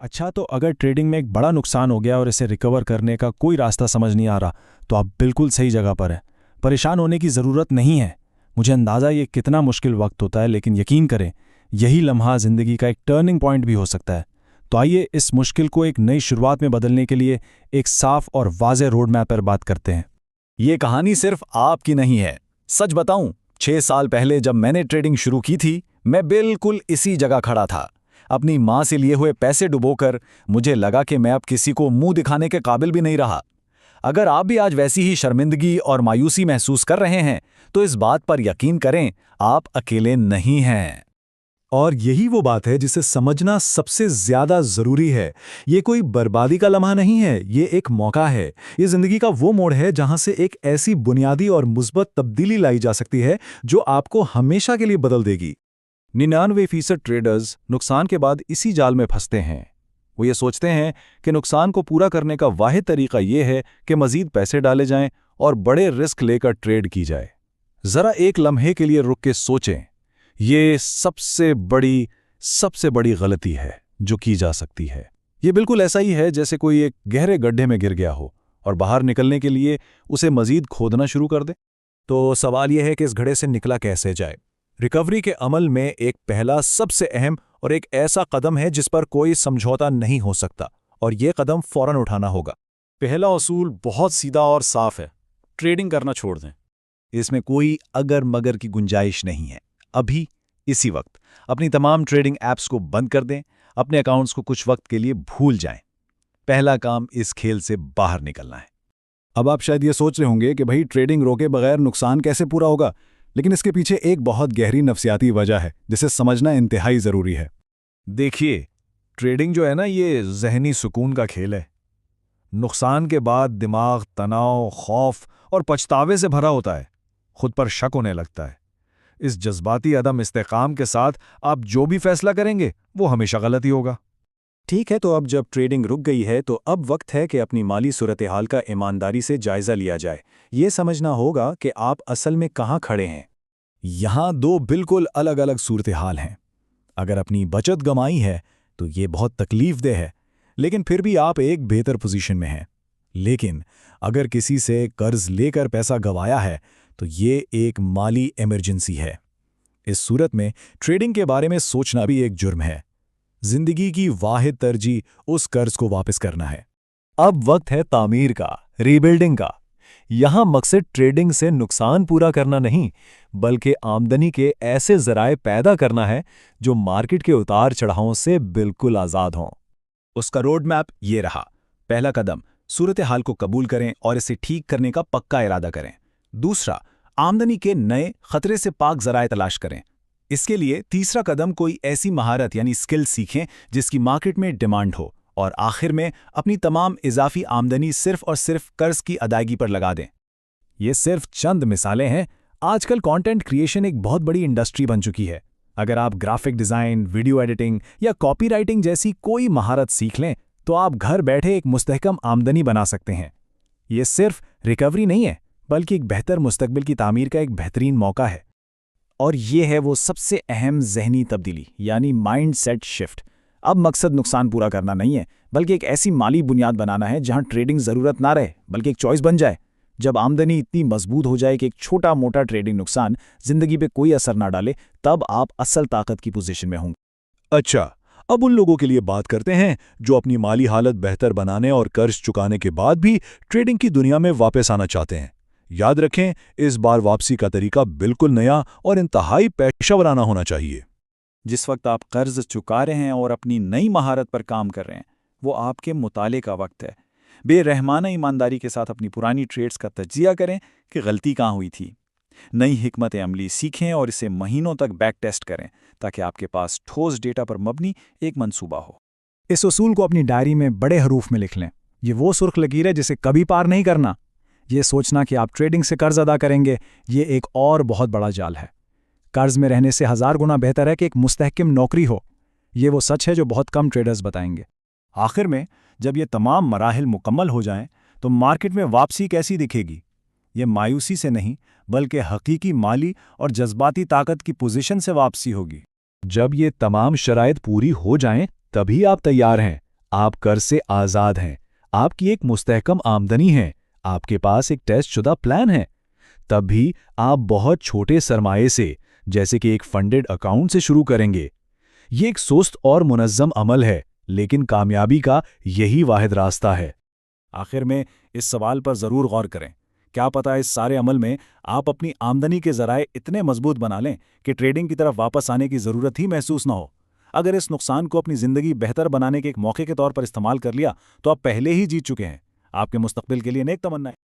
अच्छा, तो अगर ट्रेडिंग में एक बड़ा नुकसान हो गया और इसे रिकवर करने का कोई रास्ता समझ नहीं आ रहा, तो आप बिल्कुल सही जगह पर हैं। परेशान होने की ज़रूरत नहीं है। मुझे अंदाज़ा ये कितना मुश्किल वक्त होता है, लेकिन यकीन करें, यही लम्हा ज़िंदगी का एक टर्निंग पॉइंट भी हो सकता है। तो आइए इस मुश्किल को एक नई शुरुआत में बदलने के लिए एक साफ और वाज़ेह रोड मैप पर बात करते हैं। ये कहानी सिर्फ आपकी नहीं है। सच बताऊं, 6 साल पहले जब मैंने ट्रेडिंग शुरू की थी, मैं बिल्कुल इसी जगह खड़ा था। अपनी माँ से लिए हुए पैसे डुबोकर मुझे लगा कि मैं अब किसी को मुंह दिखाने के काबिल भी नहीं रहा। अगर आप भी आज वैसी ही शर्मिंदगी और मायूसी महसूस कर रहे हैं, तो इस बात पर यकीन करें, आप अकेले नहीं हैं। और यही वो बात है जिसे समझना सबसे ज्यादा जरूरी है। ये कोई बर्बादी का लम्हा नहीं है, ये एक मौका है। ये जिंदगी का वो मोड़ है जहां से एक ऐसी बुनियादी और मुस्बत तब्दीली लाई जा सकती है जो आपको हमेशा के लिए बदल देगी। 99% ट्रेडर्स नुकसान के बाद इसी जाल में फंसते हैं। वो ये सोचते हैं कि नुकसान को पूरा करने का वाहिद तरीका ये है कि मजीद पैसे डाले जाएं और बड़े रिस्क लेकर ट्रेड की जाए। जरा एक लम्हे के लिए रुक के सोचें, ये सबसे बड़ी गलती है जो की जा सकती है। ये बिल्कुल ऐसा ही है जैसे कोई एक गहरे गड्ढे में गिर गया हो और बाहर निकलने के लिए उसे मजीद खोदना शुरू कर दे। तो सवाल यह है कि इस घड़े से निकला कैसे जाए। रिकवरी के अमल में एक पहला सबसे अहम और एक ऐसा कदम है जिस पर कोई समझौता नहीं हो सकता, और ये कदम फौरन उठाना होगा। पहला उसूल बहुत सीधा और साफ है, ट्रेडिंग करना छोड़ दें। इसमें कोई अगर मगर की गुंजाइश नहीं है। अभी इसी वक्त अपनी तमाम ट्रेडिंग ऐप्स को बंद कर दें, अपने अकाउंट्स को कुछ वक्त के लिए भूल जाएं। पहला काम इस खेल से बाहर निकलना है। अब आप शायद ये सोच रहे होंगे कि भाई ट्रेडिंग रोके बगैर नुकसान कैसे पूरा होगा, लेकिन इसके पीछे एक बहुत गहरी नफ्सियाती वजह है जिसे समझना इंतहाई ज़रूरी है। देखिए, ट्रेडिंग जो है ना, ये ज़हनी सुकून का खेल है। नुकसान के बाद दिमाग तनाव, खौफ और पछतावे से भरा होता है। खुद पर शक होने लगता है। इस जज्बाती अदम इस्तेकाम के साथ आप जो भी फैसला करेंगे वो हमेशा गलत ही होगा। ठीक है, तो अब जब ट्रेडिंग रुक गई है तो अब वक्त है कि अपनी माली सूरत हाल का ईमानदारी से जायजा लिया जाए। ये समझना होगा कि आप असल में कहाँ खड़े हैं। यहाँ दो बिल्कुल अलग अलग सूरत हाल हैं। अगर अपनी बचत गंवाई है तो ये बहुत तकलीफदेह है, लेकिन फिर भी आप एक बेहतर पोजीशन में हैं। लेकिन अगर किसी से कर्ज लेकर पैसा गंवाया है तो ये एक माली इमरजेंसी है। इस सूरत में ट्रेडिंग के बारे में सोचना भी एक जुर्म है। जिंदगी की वाहिद तरजीह उस कर्ज को वापस करना है। अब वक्त है तामीर का, रीबिल्डिंग का। यहां मकसद ट्रेडिंग से नुकसान पूरा करना नहीं, बल्कि आमदनी के ऐसे ज़राए पैदा करना है जो मार्केट के उतार चढ़ावों से बिल्कुल आज़ाद हों। उसका रोड मैप ये रहा। पहला कदम, सूरत हाल को कबूल करें और इसे ठीक करने का पक्का इरादा करें। दूसरा, आमदनी के नए खतरे से पाक ज़राए तलाश करें। इसके लिए तीसरा कदम, कोई ऐसी महारत यानी स्किल सीखें जिसकी मार्केट में डिमांड हो। और आखिर में अपनी तमाम इजाफी आमदनी सिर्फ और सिर्फ कर्ज की अदायगी पर लगा दें। ये सिर्फ चंद मिसालें हैं। आजकल कंटेंट क्रिएशन एक बहुत बड़ी इंडस्ट्री बन चुकी है। अगर आप ग्राफिक डिज़ाइन, वीडियो एडिटिंग या कॉपी राइटिंग जैसी कोई महारत सीख लें तो आप घर बैठे एक मुस्तहकम आमदनी बना सकते हैं। ये सिर्फ रिकवरी नहीं है, बल्कि एक बेहतर मुस्तकबिल की तामीर का एक बेहतरीन मौका है। और ये है वो सबसे अहम ज़हनी तब्दीली, यानी माइंड सेट शिफ्ट। अब मकसद नुकसान पूरा करना नहीं है, बल्कि एक ऐसी माली बुनियाद बनाना है जहां ट्रेडिंग ज़रूरत ना रहे, बल्कि एक चॉइस बन जाए। जब आमदनी इतनी मजबूत हो जाए कि एक छोटा मोटा ट्रेडिंग नुकसान ज़िंदगी पे कोई असर ना डाले, तब आप असल ताकत की पोजीशन में होंगे। अच्छा, अब उन लोगों के लिए बात करते हैं जो अपनी माली हालत बेहतर बनाने और कर्ज चुकाने के बाद भी ट्रेडिंग की दुनिया में वापस आना चाहते हैं। याद रखें, इस बार वापसी का तरीका बिल्कुल नया और इंतहाई पेशेवराना होना चाहिए। जिस वक्त आप कर्ज चुका रहे हैं और अपनी नई महारत पर काम कर रहे हैं, वो आपके मुताले का वक्त है। बेरहमाना ईमानदारी के साथ अपनी पुरानी ट्रेड्स का तज्जिया करें कि गलती कहाँ हुई थी। नई हिकमत अमली सीखें और इसे महीनों तक बैक टेस्ट करें, ताकि आपके पास ठोस डेटा पर मबनी एक मंसूबा हो। इस उसूल को अपनी डायरी में बड़े हरूफ में लिख लें। ये वो सुर्ख लकीर है जिसे कभी पार नहीं करना। ये सोचना कि आप ट्रेडिंग से कर्ज अदा करेंगे, ये एक और बहुत बड़ा जाल है। कर्ज में रहने से 1000 गुना बेहतर है कि एक मुस्तहकम नौकरी हो। ये वो सच है जो बहुत कम ट्रेडर्स बताएंगे। आखिर में जब ये तमाम मराहिल मुकम्मल हो जाएं, तो मार्केट में वापसी कैसी दिखेगी? ये मायूसी से नहीं, बल्कि हकीकी माली और जज्बाती ताकत की पोजीशन से वापसी होगी। जब ये तमाम शराइत पूरी हो जाएं, तभी आप तैयार हैं। آپ قرض سے آزاد ہیں، آپ کی ایک مستحکم آمدنی ہے، آپ کے پاس ایک ٹیسٹ شدہ پلان ہے۔ تب بھی آپ بہت چھوٹے سرمایے سے، جیسے کہ ایک فنڈڈ اکاؤنٹ سے شروع کریں گے۔ یہ ایک سست اور منظم عمل ہے، لیکن کامیابی کا یہی واحد راستہ ہے۔ آخر میں اس سوال پر ضرور غور کریں، کیا پتہ اس سارے عمل میں آپ اپنی آمدنی کے ذرائع اتنے مضبوط بنا لیں کہ ٹریڈنگ کی طرف واپس آنے کی ضرورت ہی محسوس نہ ہو۔ اگر اس نقصان کو اپنی زندگی بہتر بنانے کے ایک موقع کے طور پر استعمال کر لیا تو آپ پہلے ہی جیت چکے ہیں۔ آپ کے مستقبل کے لیے نیک تمنائیں۔